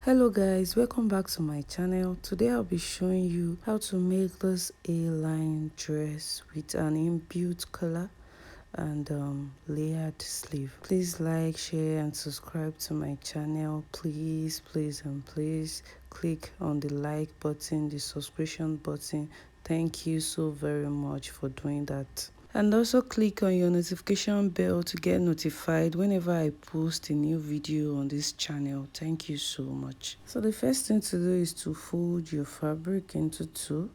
Hello guys, welcome back to my channel. Today I'll be showing you how to make this A-line dress with an inbuilt collar and layered sleeve. Please like, share and subscribe to my channel. Please and please click on the like button, the subscription button. Thank you so very much for doing that. And also click on your notification bell to get notified whenever I post a new video on this channel. Thank you so much. So the first thing to do is to fold your fabric into two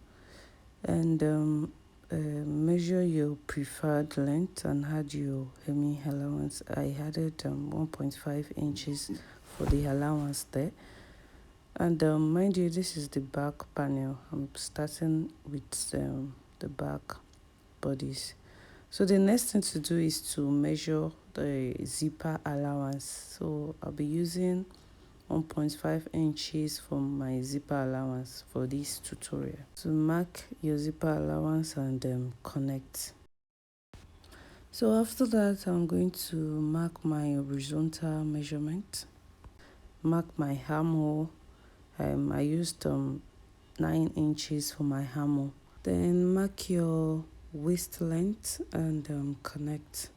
and measure your preferred length and add your hemming allowance. I added 1.5 inches for the allowance there. And mind you, this is the back panel. I'm starting with the back bodies. So the next thing to do is to measure the zipper allowance. So I'll be using 1.5 inches for my zipper allowance for this tutorial. So mark your zipper allowance and connect. So after that, I'm going to mark my horizontal measurement, mark my armhole. I used 9 inches for my armhole. Then mark your waist length and connect.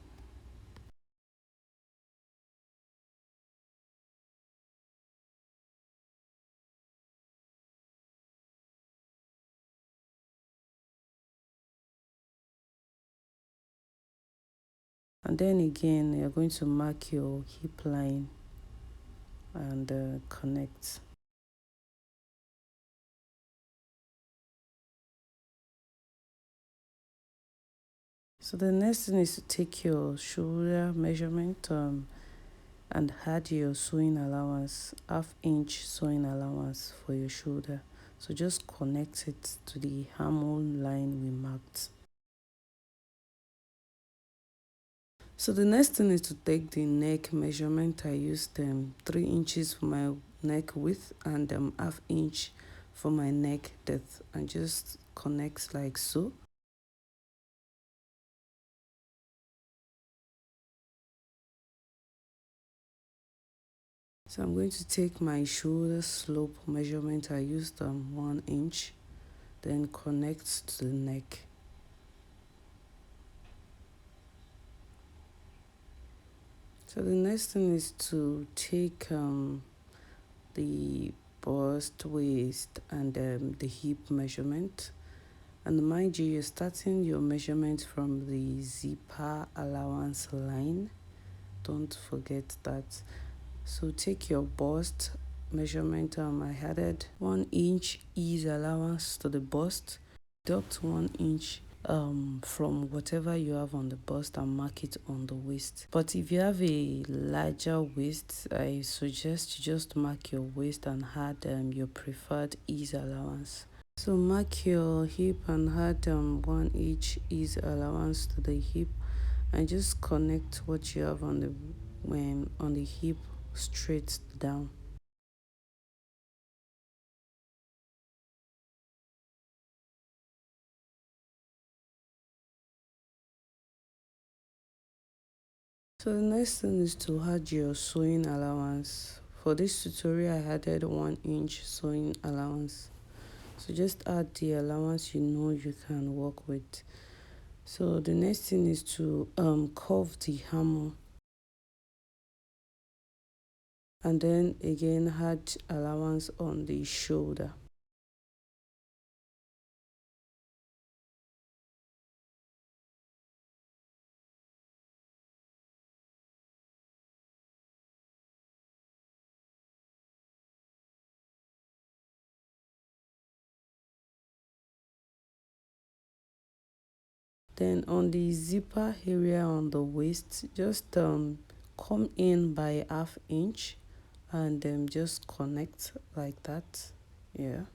And then again, you're going to mark your hip line and connect. So the next thing is to take your shoulder measurement and add your sewing allowance, half-inch sewing allowance for your shoulder. So just connect it to the armhole line we marked. So the next thing is to take the neck measurement. I used 3 inches for my neck width and half-inch for my neck depth, and just connect like so. So I'm going to take my shoulder slope measurement. I used 1 inch, then connect to the neck. So the next thing is to take the bust, waist and the hip measurement. And mind you, you're starting your measurement from the zipper allowance line. Don't forget that. So take your bust measurement. I added 1 inch ease allowance to the bust. Deduct 1 inch from whatever you have on the bust and mark it on the waist. But if you have a larger waist, I suggest you just mark your waist and add your preferred ease allowance. So mark your hip and add 1 inch ease allowance to the hip and just connect what you have on the hip straight down. So the next thing is to add your sewing allowance. For this tutorial, I added 1 inch sewing allowance. So just add the allowance you know you can work with. So the next thing is to curve the armhole. And then again add allowance on the shoulder. Then on the zipper area on the waist, just come in by ½ inch and just connect like that. Yeah.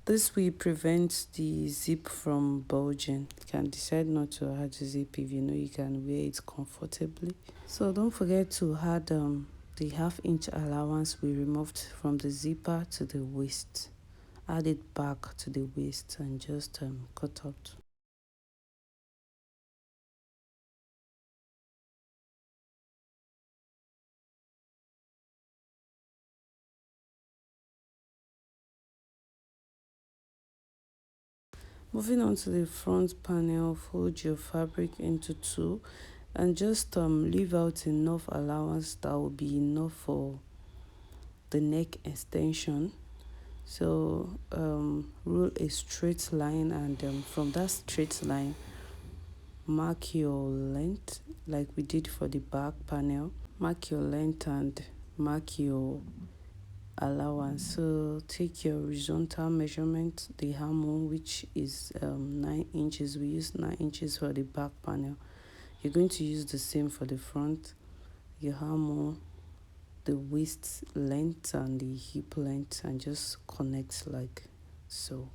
This will prevent the zip from bulging. You can decide not to add zip if you know you can wear it comfortably. So don't forget to add the ½ inch allowance we removed from the zipper to the waist. Add it back to the waist and just cut out. Moving on to the front panel, fold your fabric into two and just leave out enough allowance that will be enough for the neck extension. So rule a straight line, and from that straight line mark your length like we did for the back panel. Mark your length and mark your allowance. So take your horizontal measurement, the armhole, which is 9 inches. We use 9 inches for the back panel. You're going to use the same for the front. Your armhole, the waist length and the hip length, and just connect like so.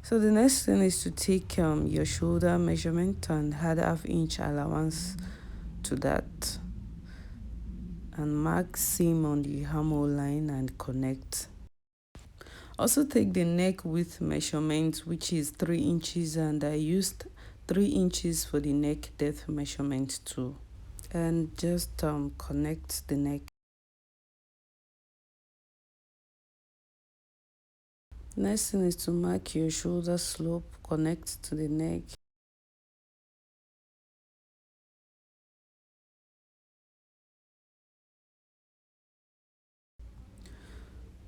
So the next thing is to take your shoulder measurement and add half-inch allowance to that, and mark seam on the armhole line and connect. Also take the neck width measurement, which is 3 inches, and I used 3 inches for the neck depth measurement too, and just connect the neck. Next thing is to mark your shoulder slope, connect to the neck.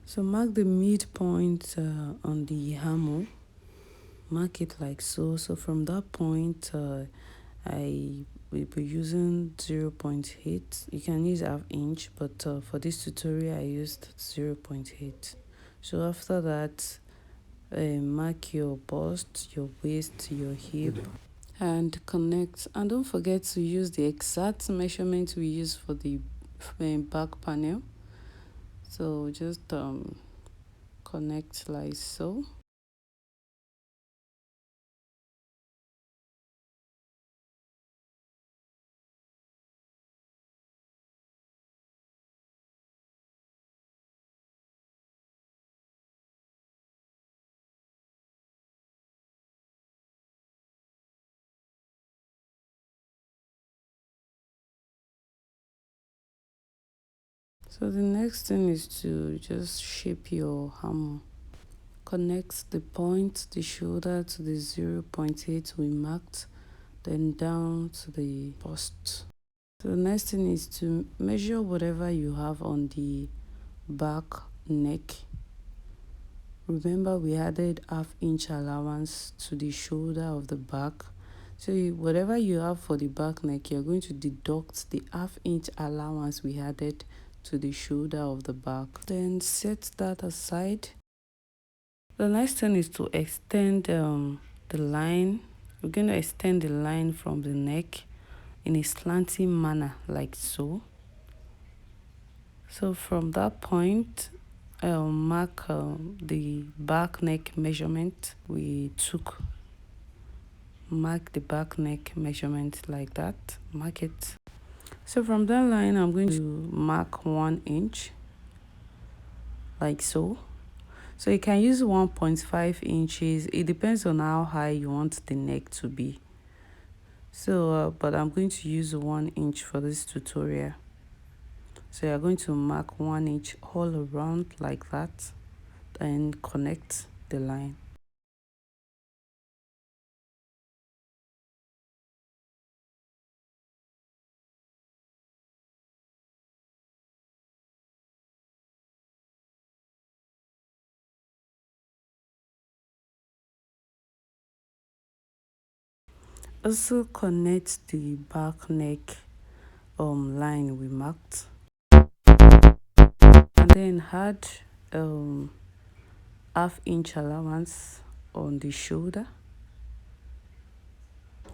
So mark the midpoint on the armhole. Mark it like so. So from that point, I will be using 0.8. You can use half inch, but for this tutorial I used 0.8. So after that, mark your bust, your waist, your hip, and connect. And don't forget to use the exact measurement we use for the back panel. So just connect like so. So the next thing is to just shape your arm. Connect the point, the shoulder to the 0.8 we marked, then down to the bust. So the next thing is to measure whatever you have on the back neck. Remember we added half-inch allowance to the shoulder of the back. So whatever you have for the back neck, you're going to deduct the half-inch allowance we added to the shoulder of the back. Then set that aside. The next thing is to extend the line. We're going to extend the line from the neck in a slanting manner like so. So from that point, I'll mark the back neck measurement we took. Mark the back neck measurement like that. Mark it. So from that line, I'm going to mark 1 inch like so. So you can use 1.5 inches. It depends on how high you want the neck to be. So, but I'm going to use 1 inch for this tutorial. So you're going to mark 1 inch all around like that and connect the line. Also connect the back neck line we marked, and then add half-inch allowance on the shoulder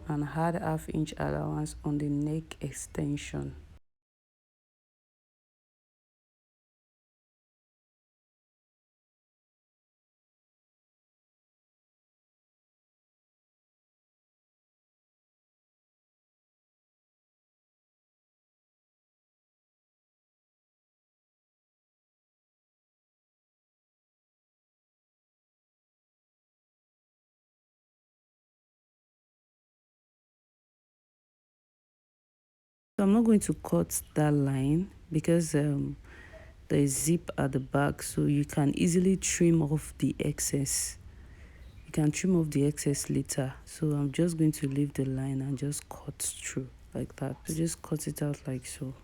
and add half-inch allowance on the neck extension. I'm not going to cut that line because there is zip at the back, so you can easily trim off the excess. You can trim off the excess later. So I'm just going to leave the line and just cut through like that. So just cut it out like so.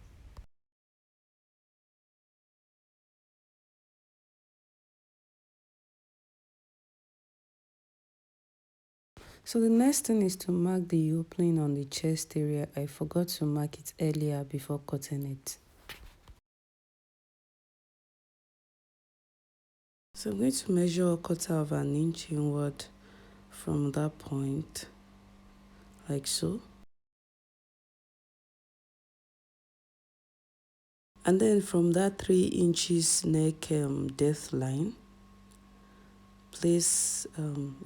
So the next thing is to mark the opening on the chest area. I forgot to mark it earlier before cutting it. So I'm going to measure a quarter of an inch inward from that point, like so. And then from that 3 inches neck depth line, place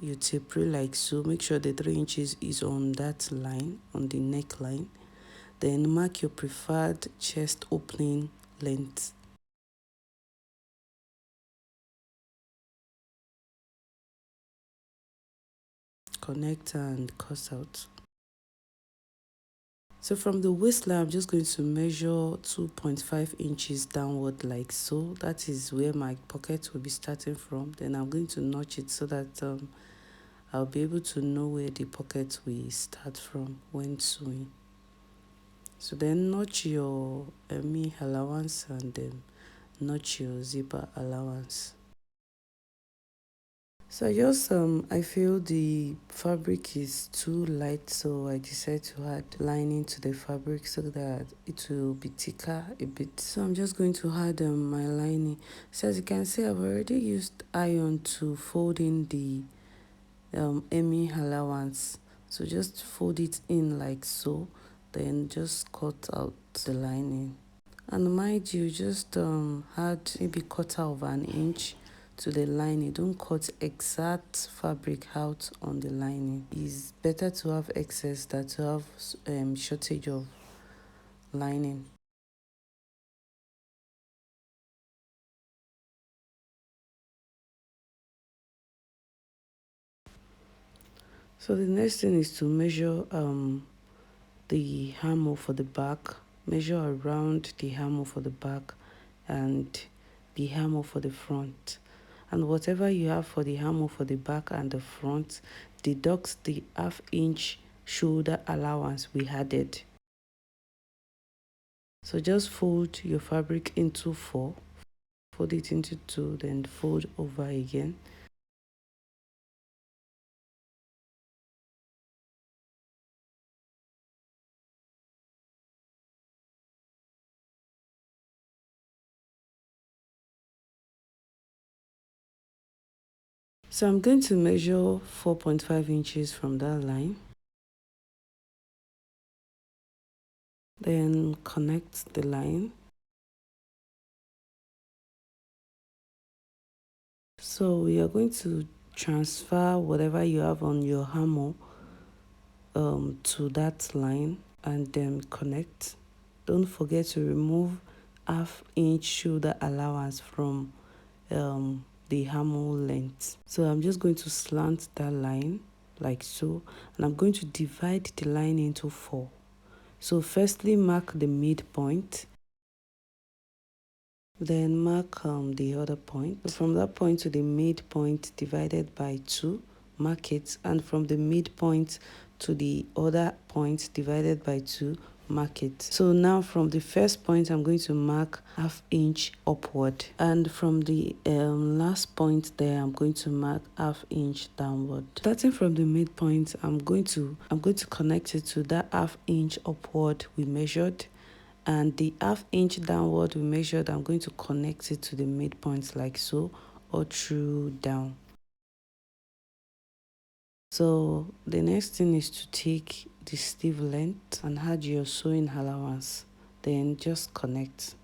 your tape reel like so. Make sure the 3 inches is on that line, on the neckline. Then mark your preferred chest opening length. Connect and cut out. So from the waistline, I'm just going to measure 2.5 inches downward like so. That is where my pocket will be starting from. Then I'm going to notch it so that I'll be able to know where the pocket will start from when sewing. So then notch your me allowance and then notch your zipper allowance. So I feel the fabric is too light, so I decided to add lining to the fabric so that it will be thicker a bit. So I'm just going to add my lining. So as you can see, I've already used iron to fold in the Emmy allowance. So just fold it in like so, then just cut out the lining. And mind you, just add maybe quarter of an inch to the lining. Don't cut exact fabric out on the lining. It's better to have excess than to have shortage of lining. So the next thing is to measure the hammer for the back. Measure around the hammer for the back and the hammer for the front. And whatever you have for the hammer for the back and the front, deduct the half-inch shoulder allowance we added. So just fold your fabric into 4, fold it into 2, then fold over again. So I'm going to measure 4.5 inches from that line. Then connect the line. So we are going to transfer whatever you have on your hammer to that line and then connect. Don't forget to remove half-inch shoulder allowance from the hammer length. So I'm just going to slant that line like so, and I'm going to divide the line into 4. So firstly mark the midpoint, then mark the other point. So from that point to the midpoint divided by 2, mark it, and from the midpoint to the other point divided by 2, mark it. So now from the first point I'm going to mark half-inch upward, and from the last point there I'm going to mark half-inch downward. Starting from the midpoint, I'm going to connect it to that half-inch upward we measured, and the half-inch downward we measured, I'm going to connect it to the midpoint like so, or through down. So the next thing is to take the sleeve length and add your sewing allowance, then just connect.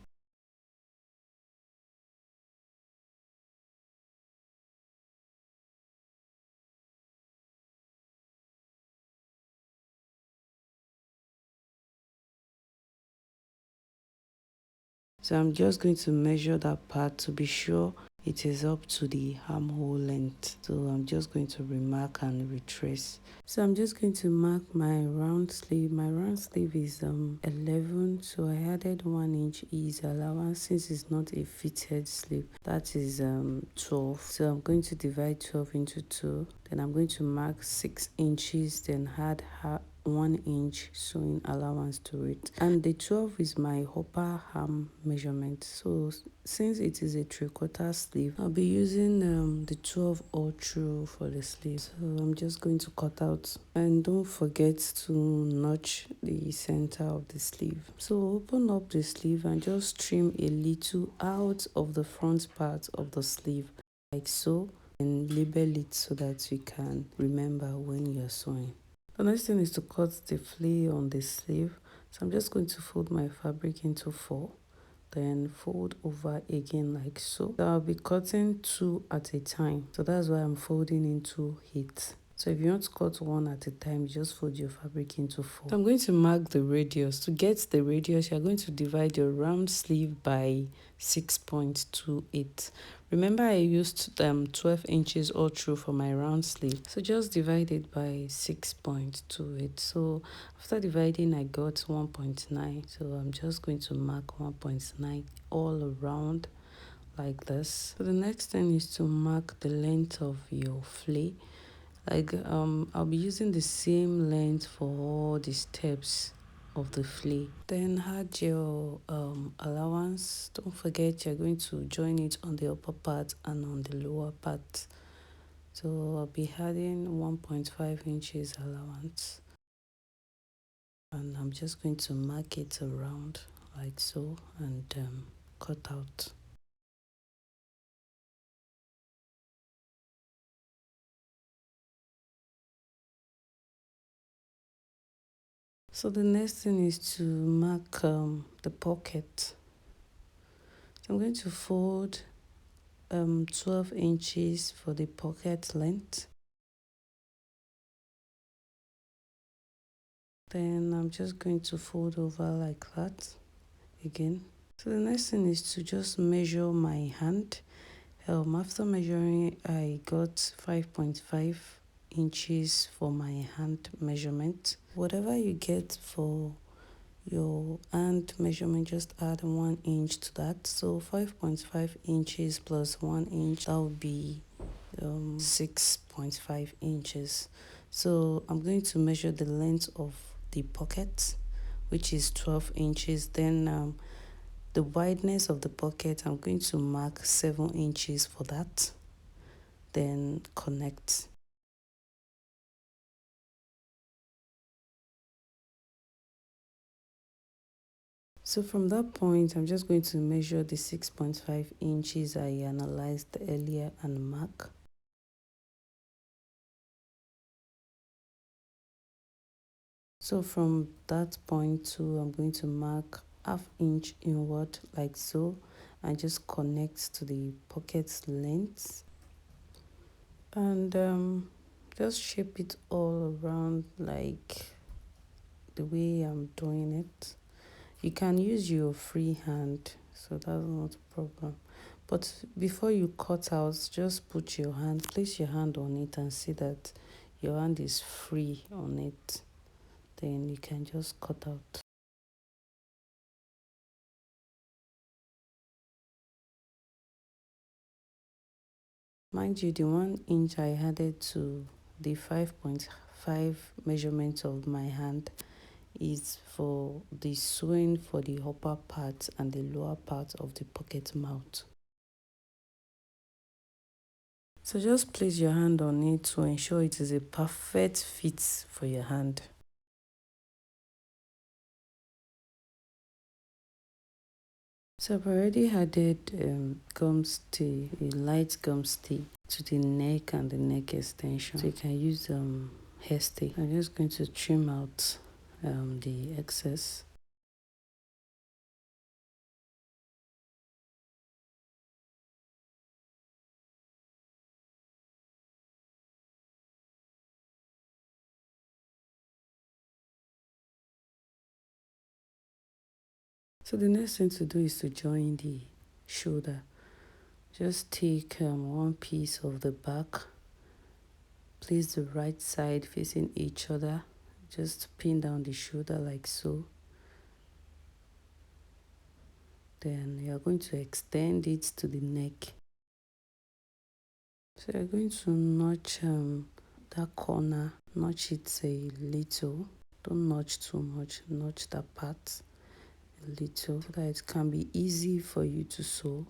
So I'm just going to measure that part to be sure it is up to the armhole length. So I'm just going to remark and retrace. So I'm just going to mark my round sleeve. My round sleeve is 11, so I added 1 inch ease allowance since it's not a fitted sleeve. That is 12. So I'm going to divide 12 into 2. Then I'm going to mark 6 inches, then add 1 inch sewing allowance to it. And the 12 is my upper arm measurement. So since it is a 3/4 sleeve, I'll be using the 12 all through for the sleeve. So I'm just going to cut out, and don't forget to notch the center of the sleeve. So open up the sleeve and just trim a little out of the front part of the sleeve, like so, and label it so that you can remember when you're sewing. The next thing is to cut the flare on the sleeve. So I'm just going to fold my fabric into 4, then fold over again like so. So I'll be cutting 2 at a time. So that's why I'm folding into 8. So if you want to cut 1 at a time, just fold your fabric into 4. So I'm going to mark the radius. To get the radius, you're going to divide your round sleeve by 6.28. Remember, I used 12 inches all through for my round sleeve. So just divide it by 6.28. So after dividing, I got 1.9. So I'm just going to mark 1.9 all around like this. So the next thing is to mark the length of your flare. Like I'll be using the same length for all the steps of the flare. Then add your allowance. Don't forget you're going to join it on the upper part and on the lower part. So I'll be adding 1.5 inches allowance, and I'm just going to mark it around like so and cut out. So the next thing is to mark the pocket. So I'm going to fold 12 inches for the pocket length. Then I'm just going to fold over like that again. So the next thing is to just measure my hand. After measuring, I got 5.5 inches for my hand measurement. Whatever you get for your hand measurement, just add 1 inch to that. So 5.5 inches plus 1 inch, that would be 6.5 inches. So I'm going to measure the length of the pocket, which is 12 inches. Then the wideness of the pocket, I'm going to mark 7 inches for that. Then connect. So from that point, I'm just going to measure the 6.5 inches I analyzed earlier and mark. So from that point to, I'm going to mark ½ inch inward like so, and just connect to the pocket's length, and just shape it all around like the way I'm doing it. You can use your free hand, so that's not a problem. But before you cut out, just put your hand, place your hand on it and see that your hand is free on it. Then you can just cut out. Mind you, the 1 inch I added to the 5.5 measurement of my hand is for the sewing for the upper part and the lower part of the pocket mouth. So just place your hand on it to ensure it is a perfect fit for your hand. So I've already added gum stay, a light gum stay to the neck and the neck extension. So you can use hair stay. I'm just going to trim out the excess. So the next thing to do is to join the shoulder. Just take one piece of the back, place the right side facing each other, just pin down the shoulder like so. Then you're going to extend it to the neck. So you're going to notch that corner, notch it a little. Don't notch too much, notch that part a little so that it can be easy for you to sew.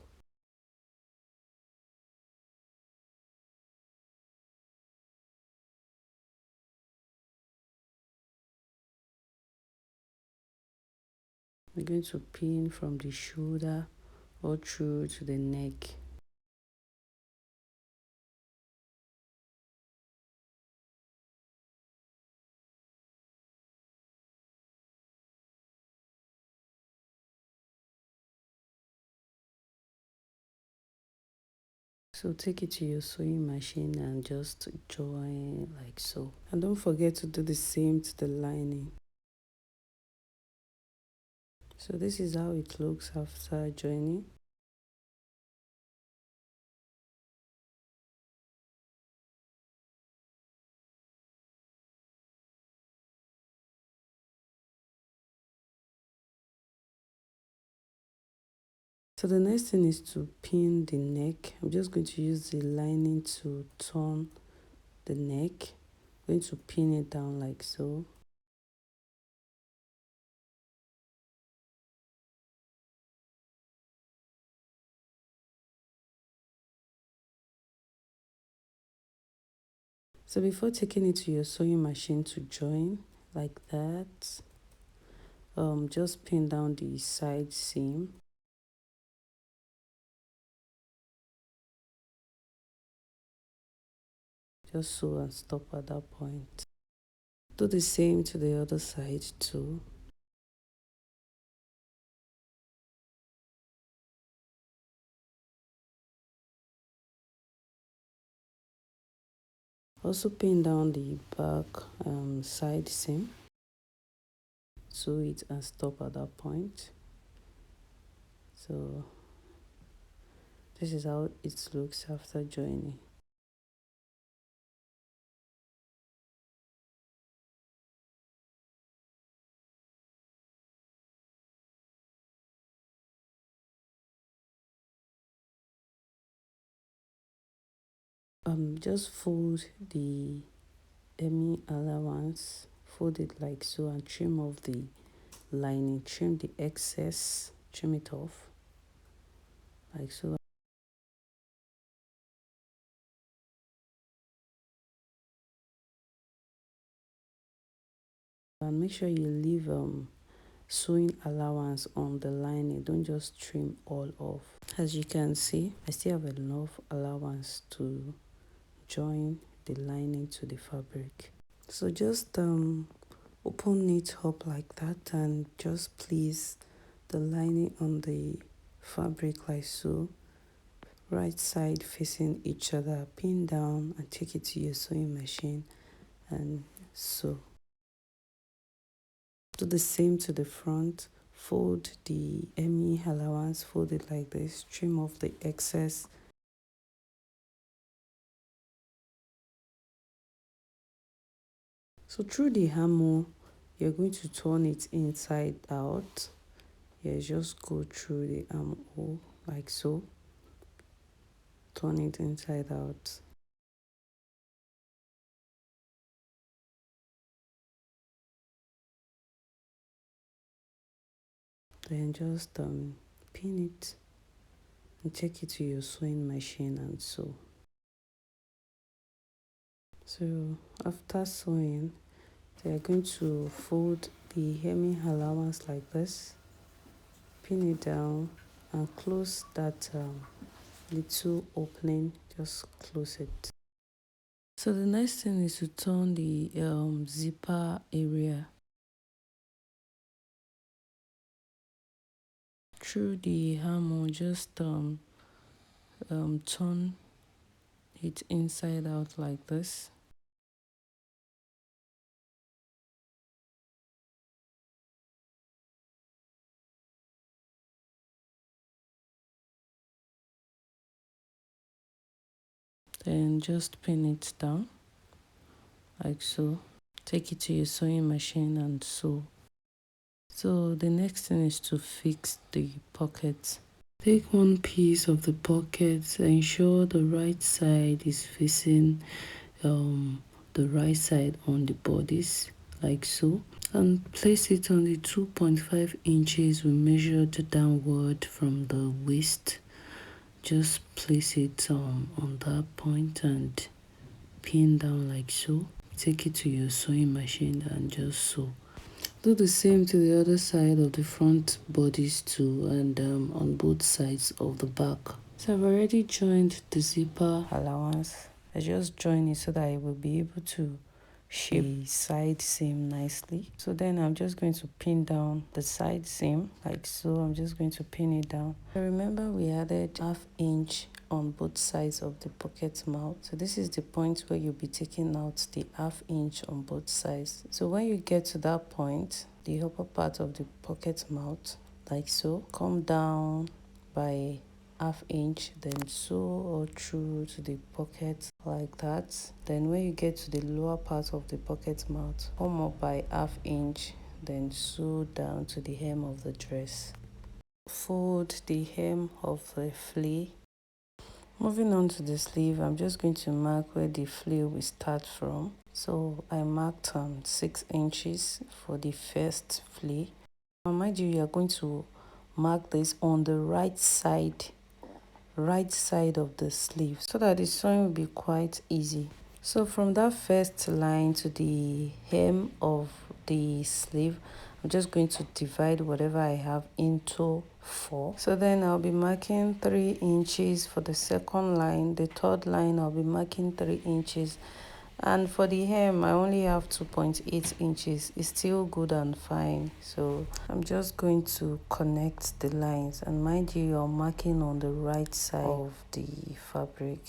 We're going to pin from the shoulder all through to the neck. So take it to your sewing machine and just join like so. And don't forget to do the same to the lining. So this is how it looks after joining. So the next thing is to pin the neck. I'm just going to use the lining to turn the neck. I'm going to pin it down like so. So before taking it to your sewing machine to join like that, just pin down the side seam. Just sew and stop at that point. Do the same to the other side too. Also pin down the back side seam. Sew it and stop at that point. So this is how it looks after joining. Just fold the hemming allowance, fold it like so, and trim off the lining, trim the excess, trim it off like so. And make sure you leave sewing allowance on the lining, don't just trim all off. As you can see, I still have enough allowance to join the lining to the fabric. So just open it up like that and just place the lining on the fabric like so, right side facing each other, pin down and take it to your sewing machine and sew. Do the same to the front. Fold the hemming allowance, fold it like this, trim off the excess. So through the hammer, you're going to turn it inside out. Yeah, just go through the armhole like so. Turn it inside out. Then just pin it and take it to your sewing machine and sew. So after sewing, they are going to fold the hemming allowance like this, pin it down and close that little opening, just close it. So the next thing is to turn the zipper area through the hammer. Just turn it inside out like this. Then just pin it down like so. Take it to your sewing machine and sew. So the next thing is to fix the pockets. Take one piece of the pocket, ensure the right side is facing the right side on the bodice like so, and place it on the 2.5 inches we measured downward from the waist. Just place it on that point and pin down like so. Take it to your sewing machine and just sew. Do the same to the other side of the front bodice too, and on both sides of the back. So I've already joined the zipper allowance. I just join it so that I will be able to shape the side seam nicely. So then I'm just going to pin down the side seam like so. I'm just going to pin it down. I remember we added 1/2 inch on both sides of the pocket mouth. So this is the point where you'll be taking out the 1/2 inch on both sides. So when you get to that point, the upper part of the pocket mouth like so, come down by 1/2 inch, then sew all through to the pocket like that. Then when you get to the lower part of the pocket mouth, come up by 1/2 inch, then sew down to the hem of the dress. Fold the hem of the flea. Moving on to the sleeve, I'm just going to mark where the flea will start from. So I marked 6 inches for the first flea. Now mind you, you are going to mark this on the right side of the sleeve so that the sewing will be quite easy. So from that first line to the hem of the sleeve, I'm just going to divide whatever I have into 4. So then I'll be marking 3 inches for the second line. The third line I'll be marking 3 inches. And for the hem, I only have 2.8 inches. It's still good and fine. So I'm just going to connect the lines. And mind you, you're marking on the right side of the fabric.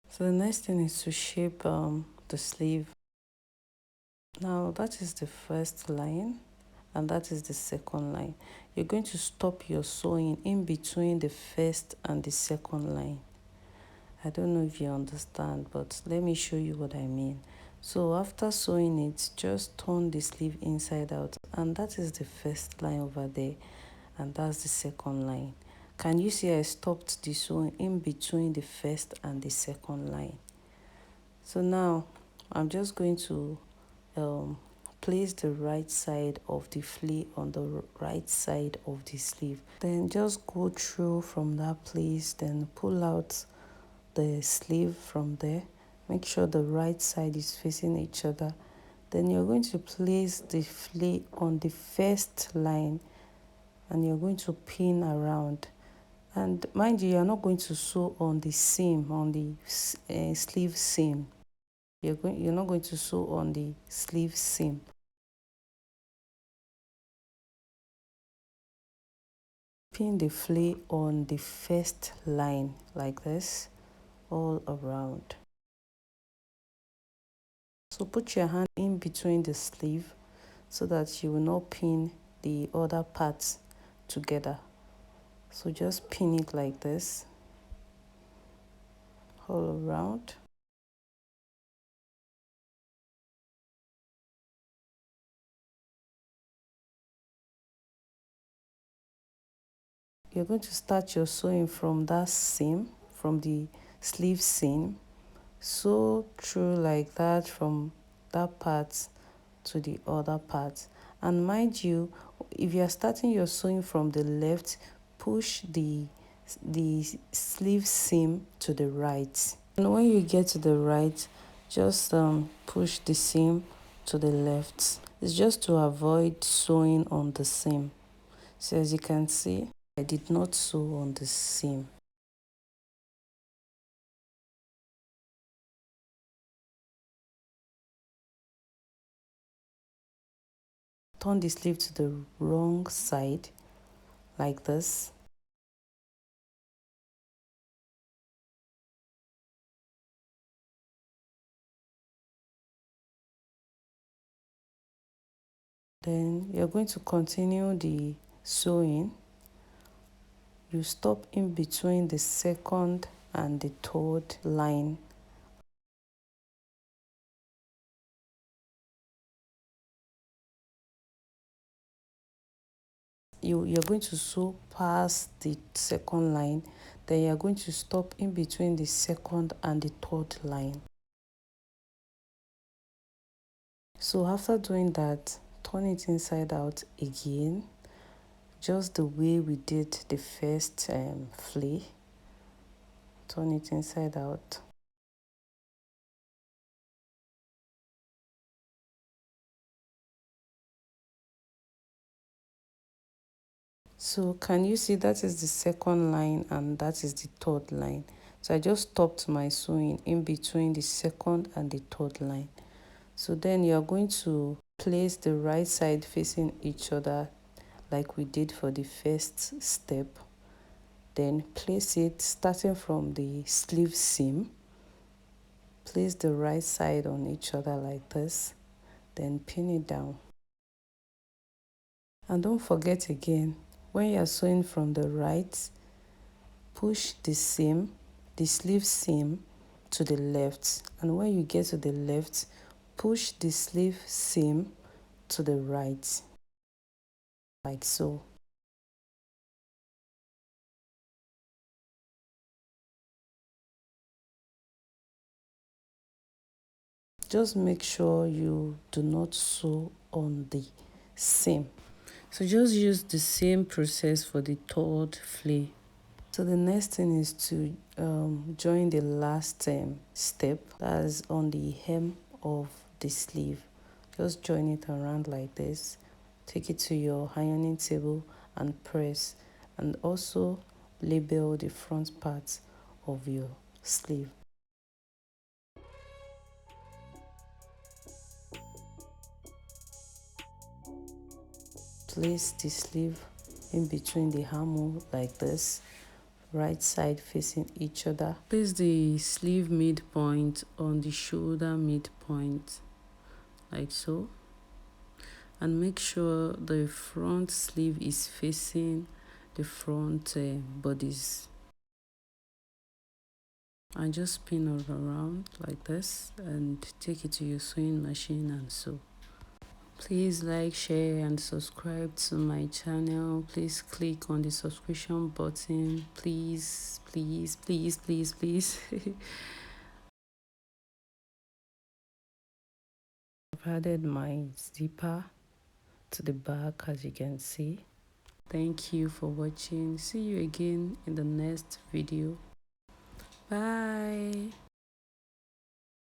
So the next thing is to shape the sleeve. Now that is the first line and that is the second line. You're going to stop your sewing in between the first and the second line. I don't know if you understand, but let me show you what I mean. So after sewing it, just turn the sleeve inside out, and that is the first line over there, and that's the second line. Can you see I stopped the sewing in between the first and the second line? So now I'm just going to place the right side of the flea on the right side of the sleeve. Then just go through from that place, then pull out the sleeve from there. Make sure the right side is facing each other. Then you're going to place the flea on the first line and you're going to pin around. And mind you, you're not going to sew on the seam, on the sleeve seam. You're not going to sew on the sleeve seam. Pin the flea on the first line like this all around. So put your hand in between the sleeve so that you will not pin the other parts together. So just pin it like this all around. You're going to start your sewing from that seam, from the sleeve seam. Sew through like that from that part to the other part. And mind you, if you are starting your sewing from the left, push the sleeve seam to the right. And when you get to the right, just push the seam to the left. It's just to avoid sewing on the seam. So as you can see, I did not sew on the seam. Turn the sleeve to the wrong side like this. Then you're going to continue the sewing. You stop in between the second and the third line. You're going to sew past the second line, then you're going to stop in between the second and the third line. So after doing that, turn it inside out again, just the way we did the first flea. Turn it inside out. So can you see that is the second line and that is the third line? So I just stopped my sewing in between the second and the third line. So then you're going to place the right side facing each other like we did for the first step. Then place it starting from the sleeve seam. Place the right side on each other like this. Then pin it down. And don't forget again, when you're sewing from the right, push the seam, the sleeve seam to the left. And when you get to the left, push the sleeve seam to the right, like so. Just make sure you do not sew on the seam. So just use the same process for the third flea. So the next thing is to join the last step, that's on the hem of the sleeve. Just join it around like this. Take it to your ironing table and press, and also label the front part of your sleeve. Place the sleeve in between the armhole like this, right side facing each other. Place the sleeve midpoint on the shoulder midpoint like so, and make sure the front sleeve is facing the front bodies, and just spin it around like this and take it to your sewing machine and sew. Please like, share and subscribe to my channel. Please click on the subscription button. Please, please, please, please, please. I've added my zipper to the back, as you can see. Thank you for watching. See you again in the next video. Bye.